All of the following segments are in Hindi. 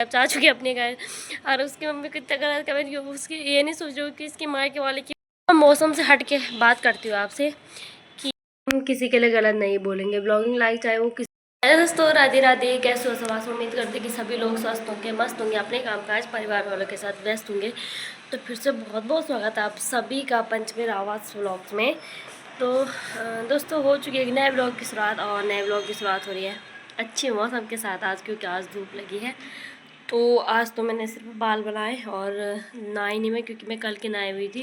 अब जा चुके अपने घर और उसकी मम्मी को इतना गलत कमेंट किया। उसकी ये नहीं सोच रही हूँ कि इसकी माँ के वाले की मौसम से हट के बात करती हूँ आपसे कि हम किसी के लिए गलत नहीं बोलेंगे। ब्लॉगिंग लाइक चाहे वो किसी। हेलो दोस्तों, राधे राधे। कैसे हो सब? उम्मीद करते कि सभी लोग स्वस्थ होंगे, मस्त होंगे, अपने कामकाज परिवार वालों के साथ व्यस्त होंगे। तो फिर से बहुत बहुत स्वागत है आप सभी का पंचमेर आवाज़ व्लॉग्स में। तो दोस्तों, हो चुकी है एक नए ब्लॉग की शुरुआत और नए ब्लॉग की शुरुआत हो रही है अच्छे मौसम के साथ आज, क्योंकि आज धूप लगी है। तो आज तो मैंने सिर्फ बाल बनाए और नहाई नहीं मैं, क्योंकि मैं कल की नहाई हुई थी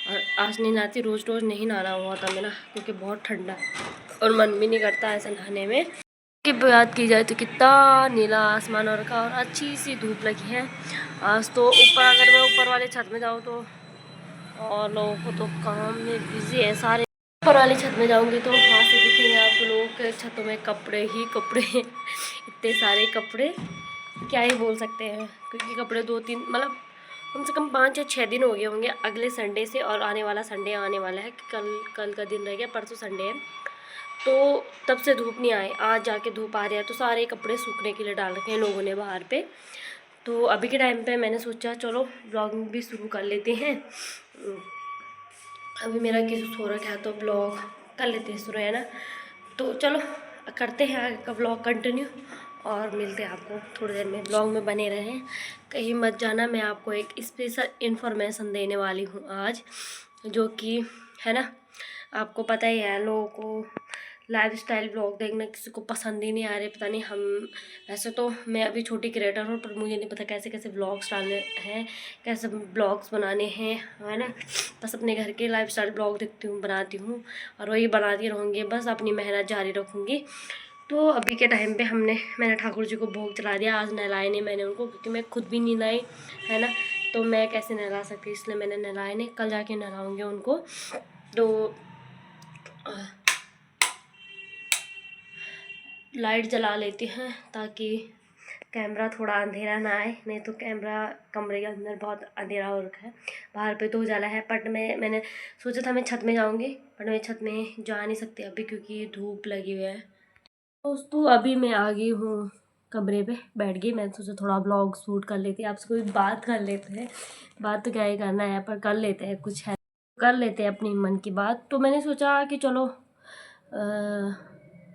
और आज नहीं नहाती। रोज़ रोज़ नहीं नहाना हुआ था मेरा, क्योंकि बहुत ठंडा और मन भी नहीं करता ऐसा नहाने में। की बात की जाए तो कितना नीला आसमान और का और अच्छी सी धूप लगी है आज तो। ऊपर अगर मैं ऊपर वाले छत में जाऊँ तो और लोगों को तो काम में बिजी है सारे। ऊपर वाली छत में जाऊंगी तो वहाँ से दिखेंगे आपको लोगों के छतों में कपड़े ही कपड़े इतने सारे कपड़े, क्या ही बोल सकते हैं। क्योंकि कपड़े 2-3 मतलब कम से कम 5 या 6 दिन हो गए होंगे अगले संडे से, और आने वाला संडे आने वाला है। कल का दिन रह गया, परसों संडे है। तो तब से धूप नहीं आए, आज जाके धूप आ रही है। तो सारे कपड़े सूखने के लिए डाल रखे हैं लोगों ने बाहर पे। तो अभी के टाइम पे मैंने सोचा चलो ब्लॉगिंग भी शुरू कर लेते हैं। अभी मेरा किसी सो रखा है तो ब्लॉग कर लेते हैं शुरू, है ना। तो चलो करते हैं आगे का ब्लॉग कंटिन्यू और मिलते हैं आपको थोड़ी देर में। ब्लॉग में बने रहें, कहीं मत जाना। मैं आपको एक स्पेशल इन्फॉर्मेशन देने वाली हूँ आज, जो कि है ना, आपको पता ही है लोगों को लाइफ स्टाइल ब्लॉग देखना किसी को पसंद ही नहीं आ रहे। पता नहीं हम, वैसे तो मैं अभी छोटी क्रिएटर हूँ, पर मुझे नहीं पता कैसे कैसे ब्लॉग्स डालने हैं, कैसे ब्लॉग्स बनाने हैं, है ना। बस अपने घर के लाइफ स्टाइल ब्लॉग देखती हूँ, बनाती हूँ और वही बनाती रहूँगी। बस अपनी मेहनत जारी रखूँगी। तो अभी के टाइम पे मैंने ठाकुर जी को भोग चला दिया। आज नहलाए नहीं मैंने उनको, क्योंकि मैं खुद भी नहीं नहाई, है ना। तो मैं कैसे नहला सकती, इसलिए मैंने नहलाए नहीं, कल जाके नहलाऊँगी उनको। तो लाइट जला लेती हैं ताकि कैमरा थोड़ा अंधेरा ना आए, नहीं तो कैमरा कमरे के अंदर बहुत अंधेरा हो रखा है। बाहर पे तो उजाला है, बट मैंने सोचा था मैं छत में जाऊंगी, बट मैं छत में जा नहीं सकती अभी क्योंकि धूप लगी हुई है। दोस्तों, अभी मैं आ गई हूँ कमरे पे, बैठ गई। मैं सोचा थोड़ा ब्लॉग शूट कर लेती, आपसे कोई बात कर लेते हैं। बात तो क्या ही करना है, पर कर लेते हैं, कुछ है कर लेते हैं अपनी मन की बात। तो मैंने सोचा कि चलो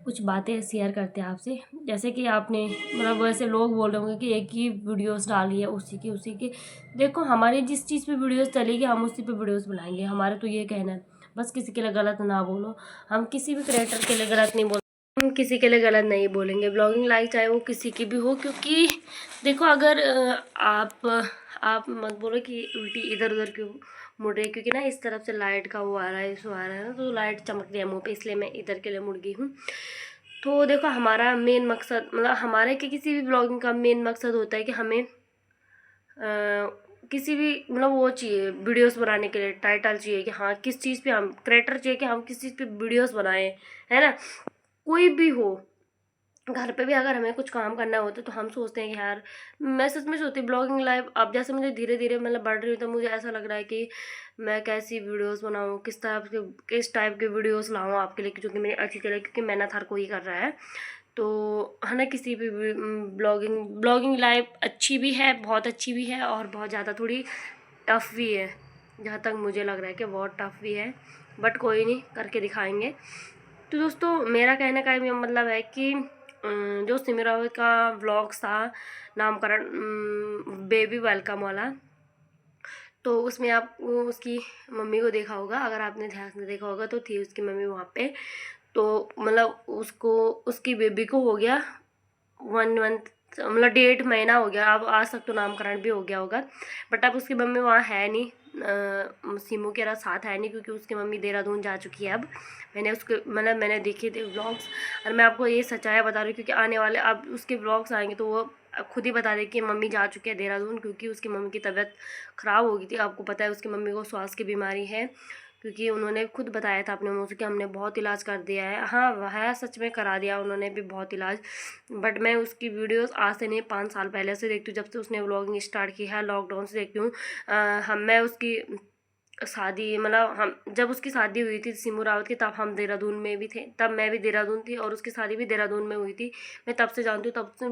कुछ बातें शेयर करते हैं आपसे। जैसे कि आपने मतलब वैसे लोग बोल रहे होंगे कि एक ही वीडियोस डाली है उसी की। देखो, हमारी जिस चीज़ पे वीडियोस चलेगी हम उसी पे वीडियोस बनाएंगे। हमारा तो ये कहना है, बस किसी के लिए गलत ना बोलो। हम किसी भी क्रिएटर के लिए गलत नहीं बोल, हम किसी के लिए गलत नहीं बोलेंगे। ब्लॉगिंग लाइक चाहे वो किसी की भी हो, क्योंकि देखो अगर आप मत बोलो कि उल्टी इधर उधर क्यों मुड़ रही है, क्योंकि ना इस तरफ से लाइट का वो आ रहा है, इशू आ रहा है ना, तो लाइट चमक रही है मुँह पे, इसलिए मैं इधर के लिए मुड़ गई हूँ। तो देखो, हमारा मेन मकसद मतलब हमारे कि किसी भी ब्लॉगिंग का मेन मकसद होता है कि हमें किसी भी मतलब वो चाहिए वीडियोस बनाने के लिए टाइटल चाहिए कि हाँ किस चीज़ पे हम क्रिएटर चाहिए, कि हम किस चीज़ पे वीडियोस बनाएं, है ना। कोई भी हो, घर पे भी अगर हमें कुछ काम करना होता है तो हम सोचते हैं कि यार, मैं सच में सोचती ब्लॉगिंग लाइव अब जैसे मुझे धीरे धीरे मतलब बढ़ रही हूँ, तो मुझे ऐसा लग रहा है कि मैं कैसी वीडियोस बनाऊँ, किस टाइप के वीडियोस लाऊँ आपके लिए, जो कि मेरी अच्छी चले, क्योंकि मेहनत हर कोई कर रहा है। तो है ना, किसी भी ब्लॉगिंग लाइव अच्छी भी है, बहुत अच्छी भी है, और बहुत ज़्यादा थोड़ी टफ़ भी है। जहाँ तक मुझे लग रहा है कि बहुत टफ़ भी है, बट कोई नहीं, करके दिखाएंगे। तो दोस्तों, मेरा कहने का ये मतलब है कि जो सिमरावत का व्लॉग्स था नामकरण बेबी वेलकम वाला, तो उसमें आप उसकी मम्मी को देखा होगा। अगर आपने ध्यान से देखा होगा तो थी उसकी मम्मी वहाँ पे। तो मतलब उसको उसकी बेबी को हो गया 1 मंथ, मतलब 1.5 महीना हो गया। अब आज तक तो नामकरण भी हो गया होगा, बट अब उसकी मम्मी वहाँ है नहीं, सीमू के साथ है नहीं, क्योंकि उसकी मम्मी देहरादून जा चुकी है। अब मैंने उसके मतलब मैंने देखे थे व्लॉग्स, और मैं आपको ये सच्चाई बता रही हूँ, क्योंकि आने वाले अब उसके व्लॉग्स आएंगे तो वो खुद ही बता दे कि मम्मी जा चुकी है देहरादून, क्योंकि उसकी मम्मी की तबीयत ख़राब हो गई थी। आपको पता है उसकी मम्मी को श्वास की बीमारी है, क्योंकि उन्होंने खुद बताया था अपने मुँह से कि हमने बहुत इलाज कर दिया है। हाँ, वह सच में करा दिया उन्होंने भी बहुत इलाज, बट मैं उसकी वीडियोस आज से नहीं 5 साल पहले से देखती हूँ, जब से उसने व्लॉगिंग स्टार्ट की है, लॉकडाउन से देखती हूँ। हम मैं उसकी शादी मतलब हम जब उसकी शादी हुई थी सिमू रावत की, तब हम देहरादून में भी थे, तब मैं भी देहरादून थी और उसकी शादी भी देहरादून में हुई थी। मैं तब से जानती हूँ, तब से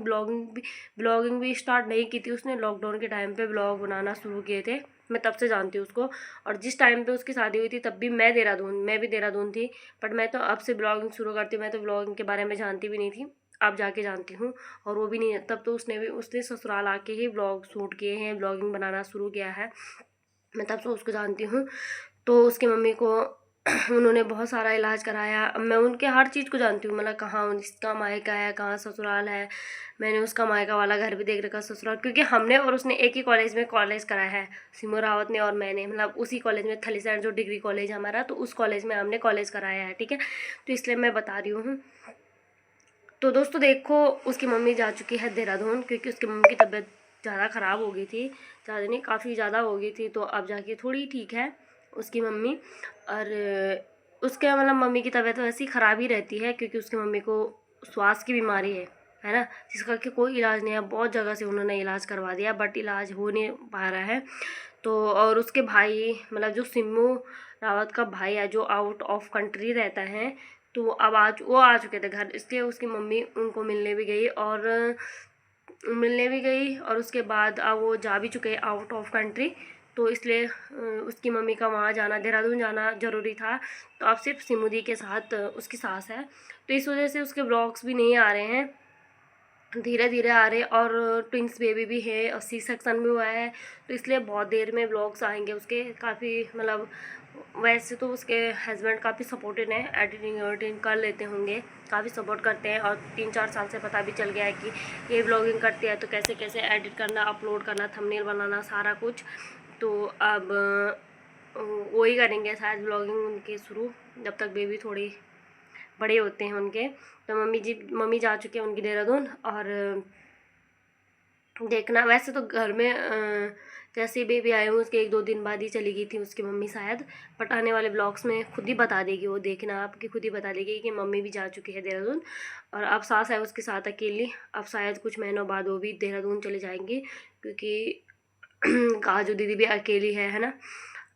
ब्लॉगिंग भी स्टार्ट नहीं की थी उसने, लॉकडाउन के टाइम पे ब्लॉग बनाना शुरू किए थे। मैं तब से जानती हूँ उसको। और जिस टाइम पे उसकी शादी हुई थी तब भी मैं भी देहरादून थी, बट मैं तो अब से ब्लॉगिंग शुरू करती हूँ। मैं तो ब्लॉगिंग के बारे में जानती भी नहीं थी, अब जाके जानती हूँ। और वो भी नहीं, तब तो उसने ससुराल आके ही ब्लॉग शूट किए हैं, ब्लॉगिंग बनाना शुरू किया है। मैं तब से उसको जानती हूँ। तो उसकी मम्मी को उन्होंने बहुत सारा इलाज कराया। अब मैं उनके हर चीज़ को जानती हूँ, मतलब कहाँ उसका मायका है, कहाँ ससुराल है। मैंने उसका मायका वाला घर भी देख रखा, ससुराल, क्योंकि हमने और उसने एक ही कॉलेज में कॉलेज कराया है, सिमू रावत ने और मैंने, मतलब उसी कॉलेज में, थलीसैंड जो डिग्री कॉलेज है हमारा, तो उस कॉलेज में हमने कॉलेज कराया है, ठीक है। तो इसलिए मैं बता रही हूँ। तो दोस्तों देखो, उसकी मम्मी जा चुकी है देहरादून, क्योंकि उसकी मम्मी की तबीयत ज़्यादा ख़राब हो गई थी, ज़्यादा नहीं काफ़ी ज़्यादा हो गई थी, तो अब जाके थोड़ी ठीक है उसकी मम्मी। और उसके मतलब मम्मी की तबीयत वैसे ही ख़राब ही रहती है, क्योंकि उसकी मम्मी को श्वास की बीमारी है ना, जिसका कि कोई इलाज नहीं है। बहुत जगह से उन्होंने इलाज करवा दिया, बट इलाज हो नहीं पा रहा है। तो और उसके भाई, मतलब जो सिमू रावत का भाई है, जो आउट ऑफ कंट्री रहता है, तो अब वो आ चुके थे घर, इसलिए उसकी मम्मी उनको मिलने भी गई और उसके बाद अब वो जा भी चुके हैं आउट ऑफ कंट्री। तो इसलिए उसकी मम्मी का वहाँ जाना, देहरादून जाना ज़रूरी था। तो अब सिर्फ सिमुदी के साथ उसकी सास है, तो इस वजह से उसके ब्लॉग्स भी नहीं आ रहे हैं, धीरे धीरे आ रहे। और ट्विंस बेबी भी है और सी सेक्शन भी हुआ है, तो इसलिए बहुत देर में ब्लॉग्स आएंगे उसके। काफ़ी मतलब वैसे तो उसके हस्बैंड काफ़ी सपोर्टिव हैं, एडिटिंग कर लेते होंगे, काफ़ी सपोर्ट करते हैं। और 3-4 साल से पता भी चल गया है कि ये ब्लॉगिंग करती है, तो कैसे कैसे एडिट करना, अपलोड करना, थंबनेल बनाना, सारा कुछ। तो अब वही करेंगे शायद ब्लॉगिंग उनकी शुरू, जब तक बेबी थोड़ी बड़े होते हैं उनके। तो मम्मी जा चुके हैं उनकी देहरादून। और देखना, वैसे तो घर में जैसे ही बेबी आए हुए उसके 1-2 दिन बाद ही चली गई थी उसकी मम्मी शायद, बट आने वाले ब्लॉग्स में खुद ही बता देगी वो, देखना आपकी खुद ही बता देगी कि मम्मी भी जा चुकी है देहरादून। और अब सास है उसके साथ अकेली, अब शायद कुछ महीनों बाद वो भी देहरादून चले जाएंगी, क्योंकि काजू दीदी भी अकेली है ना।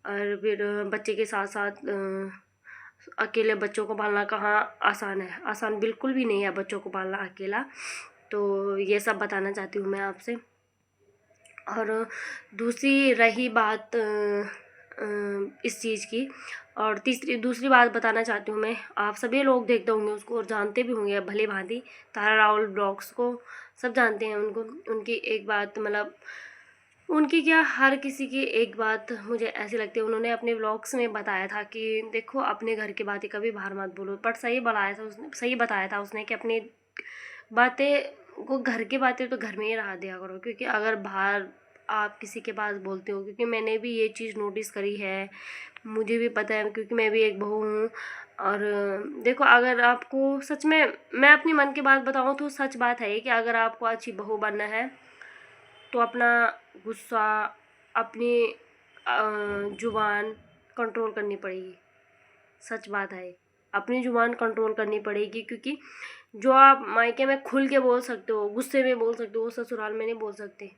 और फिर बच्चे के साथ साथ अकेले बच्चों को पालना कहाँ आसान है, आसान बिल्कुल भी नहीं है बच्चों को पालना अकेला। तो ये सब बताना चाहती हूँ मैं आपसे। और दूसरी रही बात इस चीज़ की, और दूसरी बात बताना चाहती हूँ मैं, आप सभी लोग देखते होंगे उसको और जानते भी होंगे भले भांति, तारा राहुल ब्लॉग्स को सब जानते हैं उनको। उनकी एक बात, मतलब उनकी क्या, हर किसी की एक बात मुझे ऐसी लगती है, उन्होंने अपने व्लॉग्स में बताया था कि देखो अपने घर की बातें कभी बाहर मत बोलो, बट सही बताया था उसने कि अपनी बातें को, घर की बातें तो घर में ही रहा दिया करो, क्योंकि अगर बाहर आप किसी के पास बोलते हो, क्योंकि मैंने भी ये चीज़ नोटिस करी है, मुझे भी पता है, क्योंकि मैं भी एक बहू हूँ। और देखो, अगर आपको सच में, मैं अपनी मन की बात बताऊँ तो सच बात है ये कि अगर आपको अच्छी बहू बनना है तो अपना गुस्सा, अपनी ज़ुबान कंट्रोल करनी पड़ेगी। सच बात है, अपनी ज़ुबान कंट्रोल करनी पड़ेगी, क्योंकि जो आप मायके में खुल के बोल सकते हो, गुस्से में बोल सकते हो, वो ससुराल में नहीं बोल सकते।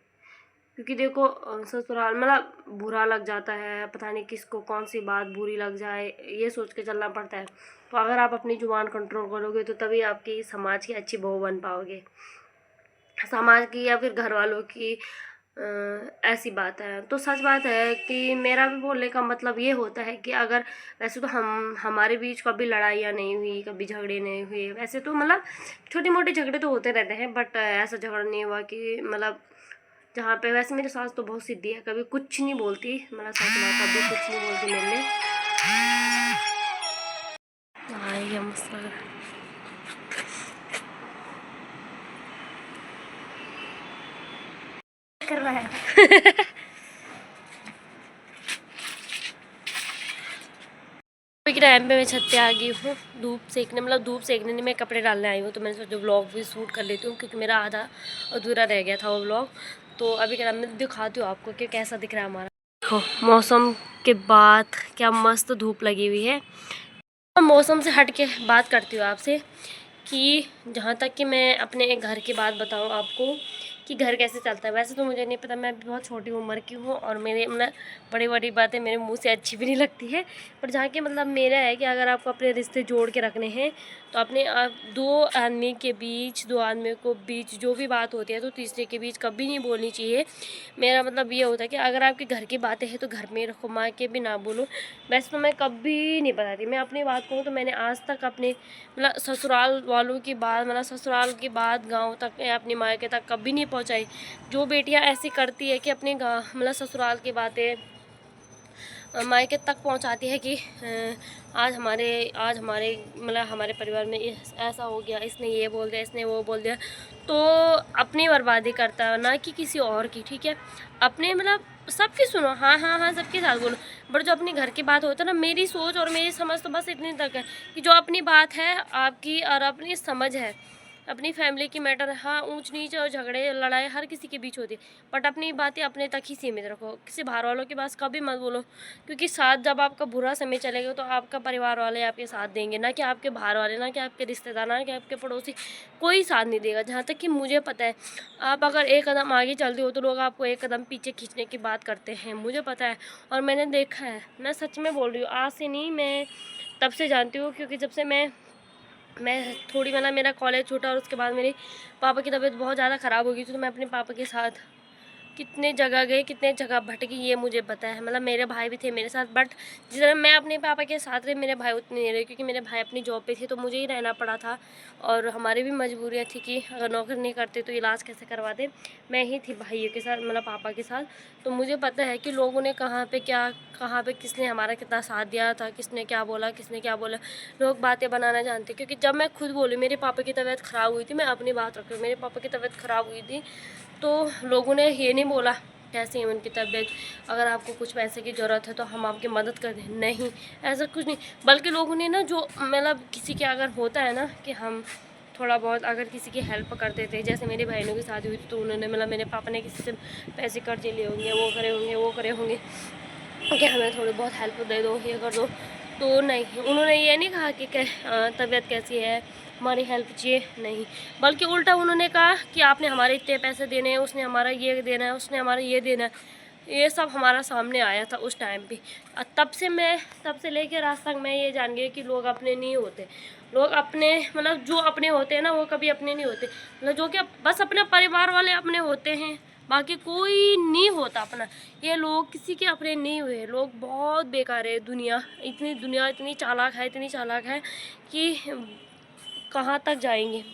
क्योंकि देखो ससुराल मतलब बुरा लग जाता है, पता नहीं किसको कौन सी बात बुरी लग जाए, ये सोच के चलना पड़ता है। तो अगर आप अपनी ज़ुबान कंट्रोल करोगे तो तभी आपकी समाज की अच्छी बहू बन पाओगे, समाज की या फिर घर वालों की। ऐसी बात है। तो सच बात है कि मेरा भी बोलने का मतलब ये होता है कि अगर, वैसे तो हमारे बीच कभी लड़ाइयाँ नहीं हुई, कभी झगड़े नहीं हुए, वैसे तो मतलब छोटे मोटे झगड़े तो होते रहते हैं, बट ऐसा झगड़ा नहीं हुआ कि मतलब जहाँ पे, वैसे मेरी सास तो बहुत सीधी है, कभी कुछ नहीं बोलती, मतलब सच बात, कभी कुछ नहीं बोलती मेरे लिए। हाँ, ये मसला कर रहा है। अभी के टाइम पे मैं छत पे आ गई हूँ धूप सेकने, मतलब धूप सेकने नहीं, मैं कपड़े डालने आई हूँ। तो मैंने सोचा व्लॉग भी शूट कर लेती हूँ, क्योंकि मेरा आधा अधूरा रह गया था वो व्लॉग। तो अभी के टाइम में दिखाती हूँ आपको कि कैसा दिख रहा है हमारा। देखो मौसम के बाद क्या मस्त धूप लगी हुई है। मौसम से हट के बात करती हूँ आपसे कि जहाँ तक कि मैं अपने घर की बात बताऊँ आपको, कि घर कैसे चलता है। वैसे तो मुझे नहीं पता, मैं भी बहुत छोटी उम्र की हूँ और मेरे मतलब बड़ी बड़ी बातें मेरे मुंह से अच्छी भी नहीं लगती है। पर जहाँ कि मतलब मेरा है कि अगर आपको अपने रिश्ते जोड़ के रखने हैं तो अपने दो आदमी के बीच, दो आदमी को बीच जो भी बात होती है तो तीसरे के बीच कभी नहीं बोलनी चाहिए। मेरा मतलब ये होता है कि अगर आपके घर की बातें हैं तो घर में रखो, माँ के भी ना बोलो। वैसे तो मैं कभी नहीं बताती। मैं अपनी बात कहूँ तो मैंने आज तक अपने मतलब ससुराल वालों की बात, मतलब ससुराल की बात गाँव तक या अपनी मायके तक कभी नहीं पहुँचाई। जो बेटियाँ ऐसी करती है कि अपने गाँव मतलब ससुराल की बातें मायके तक पहुंचाती है कि आज हमारे मतलब हमारे परिवार में ऐसा हो गया, इसने ये बोल दिया, इसने वो बोल दिया, तो अपनी बर्बादी करता है ना कि किसी और की। ठीक है, अपने मतलब सबकी सुनो, हाँ हाँ हाँ सबके साथ बोलो, बट जो अपनी घर की बात होती है ना, मेरी सोच और मेरी समझ तो बस इतनी तक है कि जो अपनी बात है आपकी और अपनी समझ है, अपनी फैमिली की मैटर है। हाँ, ऊंच नीच और झगड़े लड़ाई हर किसी के बीच होती है, बट अपनी बातें अपने तक ही सीमित रखो। किसी बाहर वालों के पास कभी मत बोलो, क्योंकि साथ जब आपका बुरा समय चलेगा तो आपका परिवार वाले आपके साथ देंगे, ना कि आपके बाहर वाले, ना कि आपके रिश्तेदार, ना कि आपके पड़ोसी, कोई साथ नहीं देगा। जहाँ तक कि मुझे पता है, आप अगर एक कदम आगे चलते हो तो लोग आपको एक कदम पीछे खींचने की बात करते हैं, मुझे पता है और मैंने देखा है। मैं सच में बोल रही हूँ, आज से नहीं, मैं तब से जानती हूँ, क्योंकि जब से मैं थोड़ी मतलब मेरा कॉलेज छूटा और उसके बाद मेरे पापा की तबीयत बहुत ज़्यादा ख़राब हो गई थी, तो मैं अपने पापा के साथ कितने जगह गए, कितने जगह भटकी, ये मुझे पता है। मतलब मेरे भाई भी थे मेरे साथ, बट जिस तरह मैं अपने पापा के साथ रही, मेरे भाई उतने नहीं रहे, क्योंकि मेरे भाई अपनी जॉब पे थे तो मुझे ही रहना पड़ा था और हमारी भी मजबूरियाँ थी कि अगर नौकरी नहीं करते तो इलाज कैसे करवाते। मैं ही थी भाइयों के साथ, मतलब पापा के साथ। तो मुझे पता है कि लोगों ने कहाँ पे किसने हमारा कितना साथ दिया था, किसने क्या बोला, किसने क्या बोला। लोग बातें बनाना जानते, क्योंकि जब मैं खुद बोली मेरे पापा की तबीयत ख़राब हुई थी, मैं अपनी बात रख रही हूँ, मेरे पापा की तबीयत ख़राब हुई थी तो लोगों ने ये नहीं बोला कैसे है उनकी तबीयत, अगर आपको कुछ पैसे की ज़रूरत है तो हम आपकी मदद कर दें, नहीं, ऐसा कुछ नहीं। बल्कि लोगों ने ना, जो मतलब किसी के अगर होता है ना कि हम थोड़ा बहुत अगर किसी की हेल्प करते थे, जैसे मेरी बहनों की शादी हुई थी तो उन्होंने मतलब मेरे पापा ने किसी से पैसे कर्जे लिए होंगे, वो करे होंगे कि हमें थोड़ी बहुत हेल्प दे दो, ये कर दो, तो नहीं, उन्होंने ये नहीं कहा कि तबीयत कैसी है, हमारी हेल्प चाहिए, नहीं, बल्कि उल्टा उन्होंने कहा कि आपने हमारे इतने पैसे देने हैं, उसने हमारा ये देना है, उसने हमारा ये देना है। ये सब हमारा सामने आया था उस टाइम पे। तब से लेकर आज तक मैं ये जान गई कि लोग अपने नहीं होते। लोग अपने मतलब जो अपने होते हैं ना, वो कभी अपने नहीं होते। मतलब जो कि बस अपने परिवार वाले अपने होते हैं, बाकी कोई नहीं होता अपना। ये लोग किसी के अपने नहीं हुए। लोग बहुत बेकार है। दुनिया इतनी चालाक है कि कहाँ तक जाएंगे।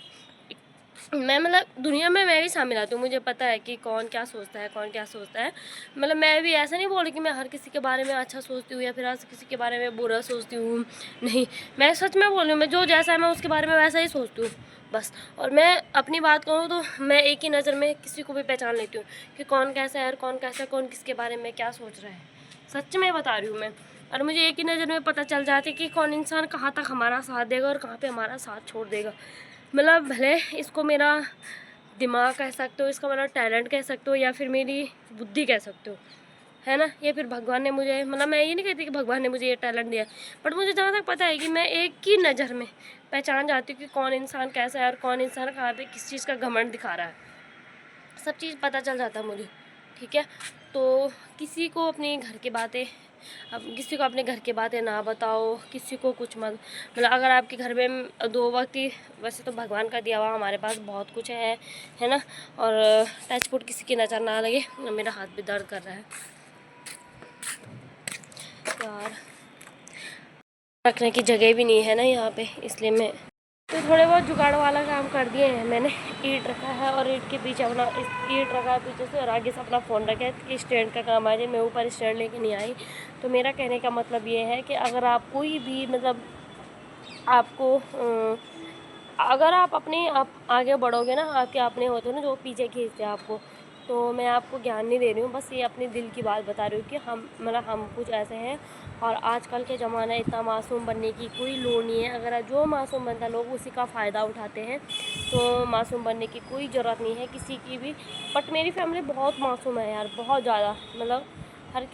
मैं मतलब दुनिया में मैं भी शामिल आती हूँ, मुझे पता है कि कौन क्या सोचता है, कौन क्या सोचता है। मतलब मैं भी ऐसा नहीं बोल रही कि मैं हर किसी के बारे में अच्छा सोचती हूँ या फिर हर किसी के बारे में बुरा सोचती हूँ, नहीं, मैं सच में बोल रही हूँ। मैं जो जैसा है मैं उसके बारे में वैसा ही सोचती हूँ बस। और मैं अपनी बात कहूँ तो मैं एक ही नज़र में किसी को भी पहचान लेती हूँ कि कौन कैसा है और कौन कैसा है, कौन किसके बारे में क्या सोच रहा है। सच में बता रही हूँ मैं। और मुझे एक ही नज़र में पता चल जाती है कि कौन इंसान कहाँ तक हमारा साथ देगा और कहाँ पे हमारा साथ छोड़ देगा। मतलब भले इसको मेरा दिमाग कह सकते हो, इसका मेरा टैलेंट कह सकते हो, या फिर मेरी बुद्धि कह सकते हो, है ना, या फिर भगवान ने मुझे, मतलब मैं ये नहीं कहती कि भगवान ने मुझे ये टैलेंट दिया, बट मुझे जहाँ तक पता है कि मैं एक ही नज़र में पहचान जाती हूँ कि कौन इंसान कैसा है और कौन इंसान कहाँ पे किस चीज़ का घमंड दिखा रहा है। सब चीज़ पता चल जाता है मुझे, ठीक है। तो किसी को अपने घर की बातें, अब किसी को अपने घर की बातें ना बताओ, किसी को कुछ मत, मतलब अगर आपके घर में दो वक्त ही, वैसे तो भगवान का दिया हुआ हमारे पास बहुत कुछ है ना। और टच फुट किसी की नज़र ना लगे। मेरा हाथ भी दर्द कर रहा है यार, रखने की जगह भी नहीं है ना यहाँ पे, इसलिए मैं तो थोड़े बहुत जुगाड़ वाला काम कर दिए हैं मैंने। ईंट रखा है और ईंट के पीछे अपना ईंट रखा है पीछे से, और आगे से अपना फ़ोन रखा है कि स्टैंड का काम आ जाए। मैं ऊपर स्टैंड लेके नहीं आई। तो मेरा कहने का मतलब ये है कि अगर आप कोई भी मतलब आपको अगर आप आगे बढ़ोगे ना, आपके अपने होते हो ना जो पीछे खींचते हैं आपको, तो मैं आपको ज्ञान नहीं दे रही हूँ, बस ये अपने दिल की बात बता रही हूँ कि हम कुछ ऐसे हैं। और आजकल के ज़माना इतना मासूम बनने की कोई लोड़ नहीं है। अगर जो मासूम बनता है लोग उसी का फ़ायदा उठाते हैं, तो मासूम बनने की कोई ज़रूरत नहीं है किसी की भी। बट मेरी फैमिली बहुत मासूम है यार, बहुत ज़्यादा। मतलब हर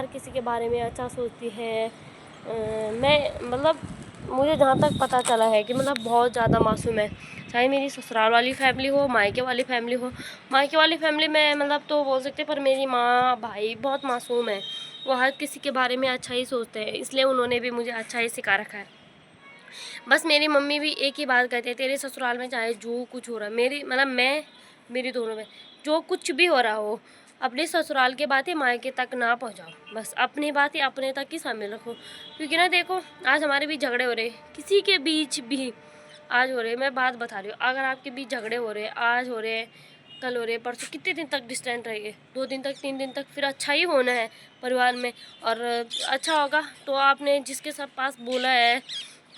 किसी के बारे में अच्छा सोचती है। मैं मतलब मुझे जहाँ तक पता चला है कि मतलब बहुत ज़्यादा मासूम है, चाहे मेरी ससुराल वाली फैमिली हो, मायके वाली फैमिली हो। मायके वाली फैमिली में मतलब तो बोल सकते, पर मेरी माँ भाई बहुत मासूम है, वो हर किसी के बारे में अच्छा ही सोचते हैं, इसलिए उन्होंने भी मुझे अच्छा ही सिखा रखा है। बस मेरी मम्मी भी एक ही बात कहती है, तेरे ससुराल में चाहे जो कुछ हो रहा है, मेरी मतलब मेरी दोनों में जो कुछ भी हो रहा हो, अपने ससुराल की बातें मायके तक ना पहुंचाओ, बस अपनी बातें अपने तक ही शामिल रखो। क्योंकि ना देखो, आज हमारे बीच झगड़े हो रहे, किसी के बीच भी आज हो रहे, मैं बात बता रही हूँ, अगर आपके बीच झगड़े हो रहे, आज हो रहे, कल हो रहे, परसों, कितने दिन तक डिस्टेंट रहेंगे? 2 दिन तक, 3 दिन तक, फिर अच्छा ही होना है परिवार में। और अच्छा होगा तो आपने जिसके सब पास बोला है,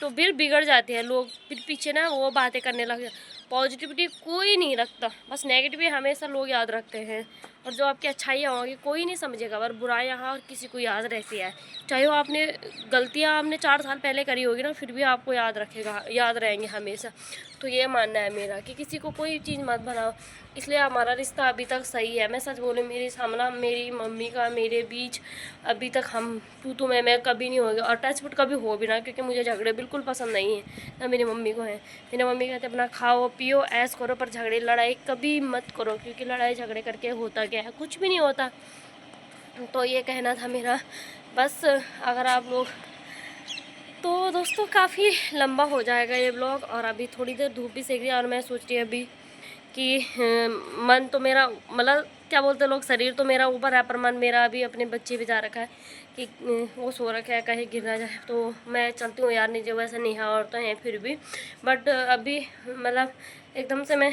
तो फिर बिगड़ जाते हैं लोग, फिर पीछे ना वो बातें करने लग जाते। पॉजिटिविटी कोई नहीं रखता, बस नेगेटिव हमेशा लोग याद रखते हैं। और जो आपकी अच्छाइयाँ होंगी कोई नहीं समझेगा, पर बुराइयाँ और किसी को याद रहती है। चाहे वो आपने गलतियाँ आपने 4 साल पहले करी होगी ना, फिर भी आपको याद रखेगा, याद रहेंगे हमेशा। तो ये मानना है मेरा कि किसी को कोई चीज़ मत बनाओ, इसलिए हमारा रिश्ता अभी तक सही है। मैं सच बोलूँ, मेरी सामना मेरी मम्मी का मेरे बीच अभी तक हम तू मैं कभी नहीं होगा, और टचवुड कभी हो भी ना, क्योंकि मुझे झगड़े बिल्कुल पसंद नहीं है, ना मेरी मम्मी को है। मेरी मम्मी कहते अपना खाओ पियो ऐश करो, पर झगड़े लड़ाई कभी मत करो, क्योंकि लड़ाई झगड़े करके होता क्या है, कुछ भी नहीं होता। तो ये कहना था मेरा। बस अगर आप लोग, तो दोस्तों काफ़ी लंबा हो जाएगा ये ब्लॉग, और अभी थोड़ी देर धूप भी सेक रही है, और मैं सोच रही अभी कि मन तो मेरा मतलब क्या बोलते लोग, शरीर तो मेरा ऊपर है, पर मन मेरा अभी अपने बच्चे भी जा रखा है कि वो सो रखा है, कहीं गिर ना जाए। तो मैं चलती हूँ यार नीचे, वैसे नेहा और तो हैं फिर भी, बट अभी मतलब एकदम से मैं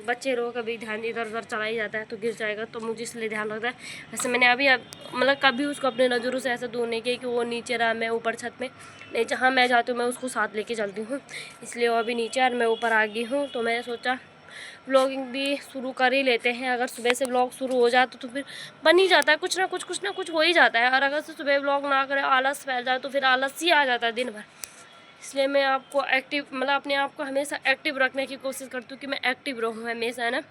बच्चे लोग कभी ध्यान इधर उधर चला ही जाता है तो गिर जाएगा, तो मुझे इसलिए ध्यान रखता है। वैसे मैंने अभी मतलब कभी उसको अपने नज़रों से ऐसे दूर नहीं किया कि वो नीचे रहा मैं ऊपर छत में, नहीं, जहाँ मैं जाती हूँ मैं उसको साथ लेके चलती हूँ, इसलिए वो अभी नीचे और मैं ऊपर आ गई हूँ। तो मैंने सोचा व्लॉगिंग भी शुरू कर ही लेते हैं। अगर सुबह से व्लॉग शुरू हो जाए तो फिर बन ही जाता है, कुछ ना कुछ हो ही जाता है। और अगर से सुबह व्लॉग ना करें, आलस फैल जाए, तो फिर आलस ही आ जाता है दिन भर। इसलिए मैं आपको एक्टिव मतलब अपने आप को हमेशा एक्टिव रखने की कोशिश करती हूँ कि मैं एक्टिव रहूँ हमेशा, है ना।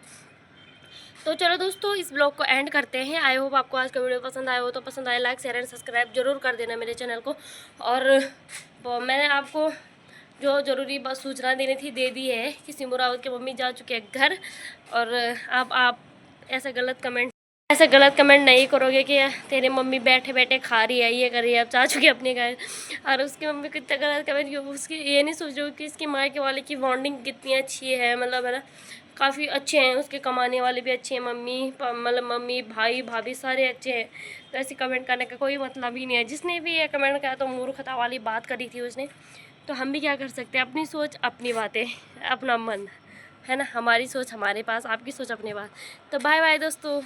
तो चलो दोस्तों, इस ब्लॉग को एंड करते हैं। आई होप आपको आज का वीडियो पसंद आया हो, तो पसंद आए लाइक शेयर एंड सब्सक्राइब जरूर कर देना मेरे चैनल को। और मैंने आपको जो ज़रूरी बस सूचना देनी थी दे दी है कि सिमू रावत की मम्मी जा चुके हैं घर। और अब आप ऐसे गलत कमेंट नहीं करोगे कि तेरी मम्मी बैठे बैठे खा रही है, ये कर रही है, अब जा चुके अपने घर। और उसकी मम्मी को इतना गलत कमेंट क्यों, उसकी ये नहीं सोच रही हो कि इसकी माँ के वाले की बॉन्डिंग कितनी अच्छी है, मतलब है ना, काफ़ी अच्छे हैं, उसके कमाने वाले भी अच्छे हैं, मतलब मम्मी भाई भाभी सारे अच्छे हैं। तो ऐसे कमेंट करने का कोई मतलब ही नहीं है। जिसने भी ये कमेंट किया तो मूर्खता वाली बात करी थी उसने। तो हम भी क्या कर सकते हैं, अपनी सोच अपनी बातें अपना मन, है ना, हमारी सोच हमारे पास, आपकी सोच अपने पास। तो बाय बाय दोस्तों।